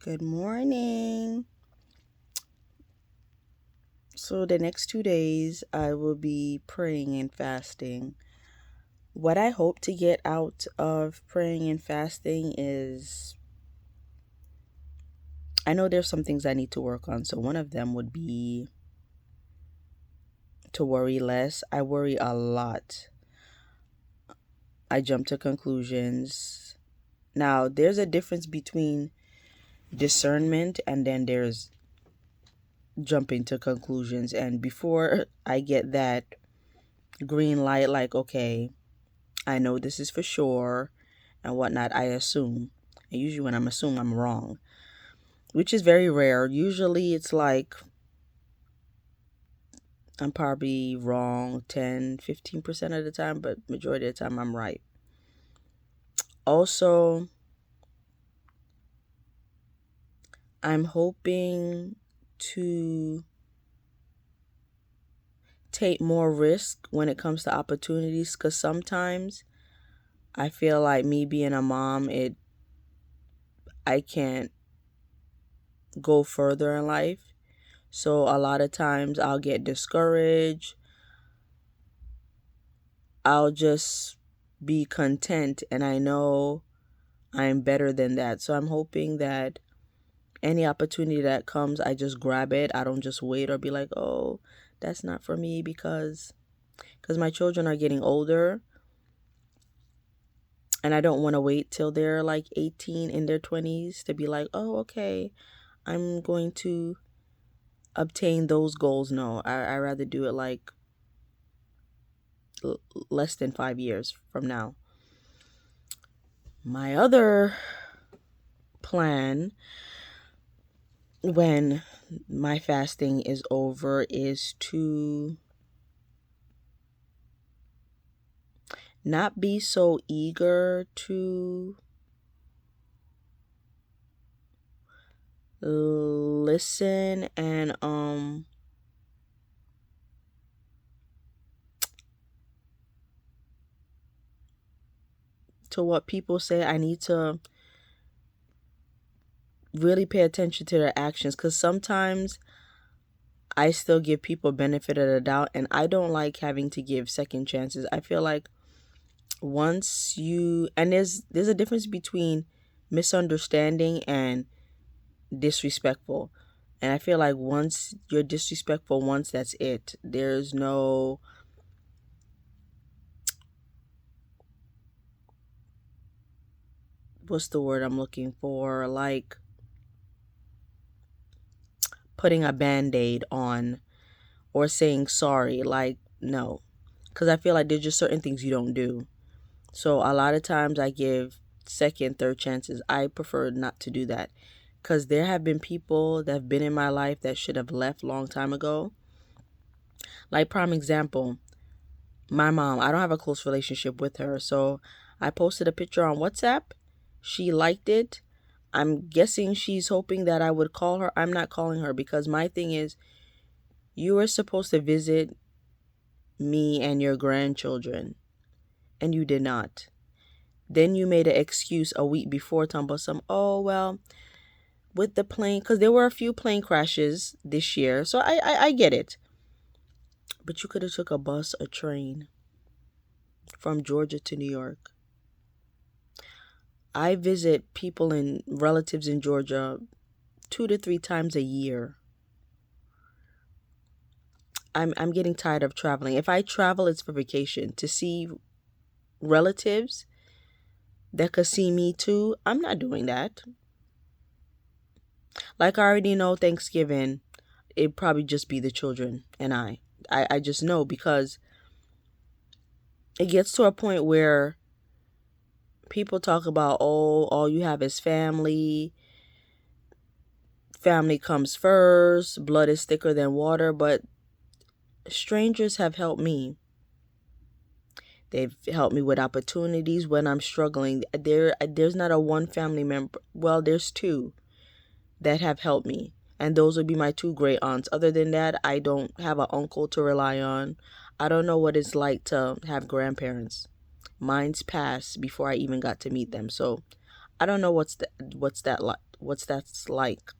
Good morning. So, the next 2 days, I will be praying and fasting. What I hope to get out of praying and fasting is I know there's some things I need to work on. So, one of them would be to worry less. I worry a lot, I jump to conclusions. Now, there's a difference between discernment and then there's jumping to conclusions. And before I get that green light, like, okay, I know this is for sure and whatnot, I assume. And usually when I'm assuming, I'm wrong, which is very rare. Usually it's like I'm probably wrong 10, 15% of the time, but majority of the time I'm right. Also, I'm hoping to take more risk when it comes to opportunities, because sometimes I feel like me being a mom, I can't go further in life. So a lot of times I'll get discouraged. I'll just be content, and I know I'm better than that. So I'm hoping that any opportunity that comes, I just grab it. I don't just wait or be like, "Oh, that's not for me," because my children are getting older and I don't want to wait till they're like 18 in their 20s to be like, "Oh, okay, I'm going to obtain those goals." No, I rather do it like less than 5 years from now. My other plan when my fasting is over is to not be so eager to listen and to what people say. I need to really pay attention to their actions, because sometimes I still give people benefit of the doubt, and I don't like having to give second chances. I feel like once you and there's a difference between misunderstanding and disrespectful. And I feel like once you're disrespectful once, that's it. There's no what's the word I'm looking for? Like putting a band-aid on or saying sorry. Like, no. Because I feel like there's just certain things you don't do. So a lot of times I give second, third chances. I prefer not to do that. Because there have been people that have been in my life that should have left long time ago. Like, prime example, my mom, I don't have a close relationship with her. So I posted a picture on WhatsApp. She liked it. I'm guessing she's hoping that I would call her. I'm not calling her because my thing is, you were supposed to visit me and your grandchildren, and you did not. Then you made an excuse a week before, talking about some, oh, well, with the plane, because there were a few plane crashes this year. So I get it. But you could have took a bus, a train from Georgia to New York. I visit people and relatives in Georgia 2 to 3 times a year. I'm getting tired of traveling. If I travel, it's for vacation. To see relatives that could see me too, I'm not doing that. Like, I already know Thanksgiving, it'd probably just be the children and I just know, because it gets to a point where people talk about, oh, all you have is family. Family comes first. Blood is thicker than water. But strangers have helped me. They've helped me with opportunities when I'm struggling. There's not a one family member. Well, there's two that have helped me. And those would be my two great aunts. Other than that, I don't have an uncle to rely on. I don't know what it's like to have grandparents. Mine's passed before I even got to meet them. So I don't know what's that's like.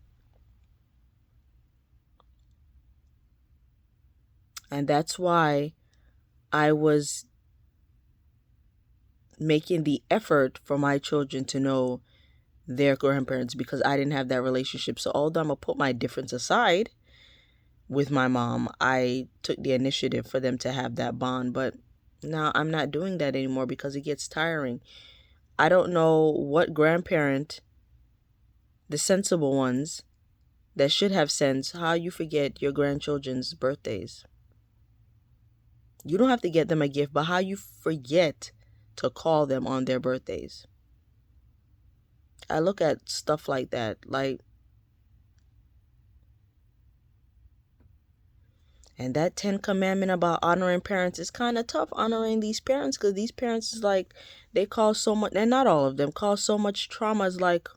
And that's why I was making the effort for my children to know their grandparents, because I didn't have that relationship. So although I'm gonna put my difference aside with my mom, I took the initiative for them to have that bond. But now I'm not doing that anymore because it gets tiring. I don't know what grandparent, the sensible ones that should have sense, how you forget your grandchildren's birthdays. You don't have to get them a gift, but how you forget to call them on their birthdays. I look at stuff like that, like, and that 10 commandment about honoring parents is kind of tough, honoring these parents, because these parents is like, they cause so much, and not all of them cause so much trauma. Is like,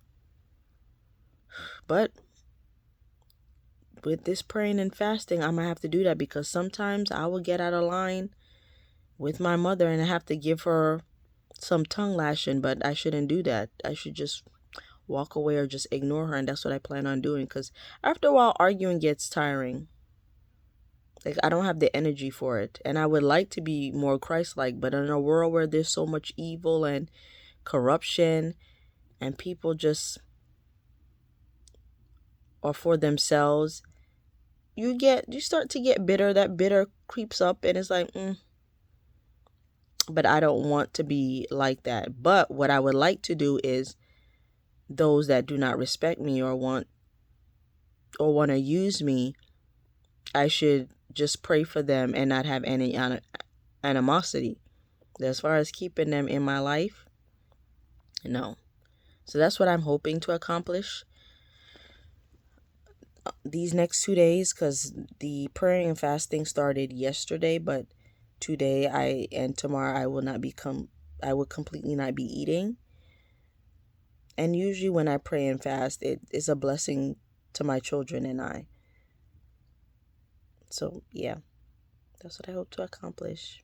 but with this praying and fasting, I'm gonna have to do that, because sometimes I will get out of line with my mother and I have to give her some tongue lashing, but I shouldn't do that. I should just walk away or just ignore her, and that's what I plan on doing, because after a while arguing gets tiring. Like, I don't have the energy for it, and I would like to be more Christ-like, but in a world where there's so much evil and corruption and people just are for themselves, you start to get bitter. That bitter creeps up and it's like, but I don't want to be like that. But what I would like to do is, those that do not respect me or want to use me, I should just pray for them and not have any animosity. As far as keeping them in my life, no. So that's what I'm hoping to accomplish these next 2 days, because the praying and fasting started yesterday, but today and tomorrow I will completely not be eating. And usually when I pray and fast, it is a blessing to my children and I. So yeah, that's what I hope to accomplish.